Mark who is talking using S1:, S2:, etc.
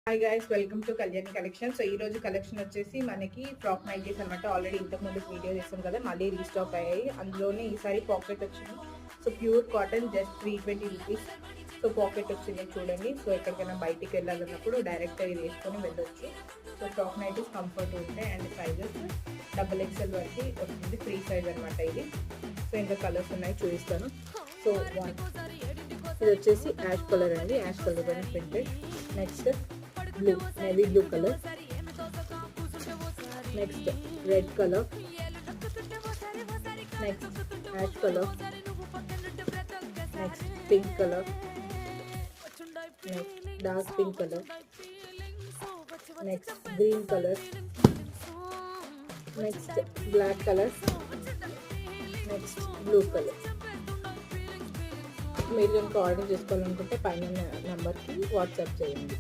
S1: Hi guys, welcome to Kalyani collection. So ఈ రోజు collection వచ్చేసి మనకి ఫ్రాక్ నైటీస్ అనమాట. ఆల్రెడీ ఇంతకు ముందు వీడియో చేస్తాం కదా, మళ్ళీ రీస్టాక్ అయ్యాయి. అందులోనే ఈసారి పాకెట్ వచ్చింది. So pure cotton, just 320 rupees. So pocket వచ్చింది చూడండి. సో ఎక్కడికైనా బయటికి వెళ్ళాలన్నప్పుడు డైరెక్ట్ ఇది వేసుకొని వెళ్ళొచ్చు. సో ఫ్రాక్ నైటీస్ కంఫర్ట్ ఉంటాయి అండ్ సైజెస్ XXL వరకు వస్తుంది. ఫ్రీ సైజ్ అనమాట ఇది. సో ఇంకా కలర్స్ ఉన్నాయి, చూపిస్తాను. సో ఇది వచ్చేసి యాష్ కలర్ అండి, యాష్ కలర్ పైన printed. Next blue, navy blue colour. Next red colour. Next ash colour. Next pink colour. Next dark pink colour. Next green colour. Next black colour. Next blue colour. మీరు కనుక order చేసుకోవాలనుకుంటే పైన నెంబర్కి WhatsApp చేయండి.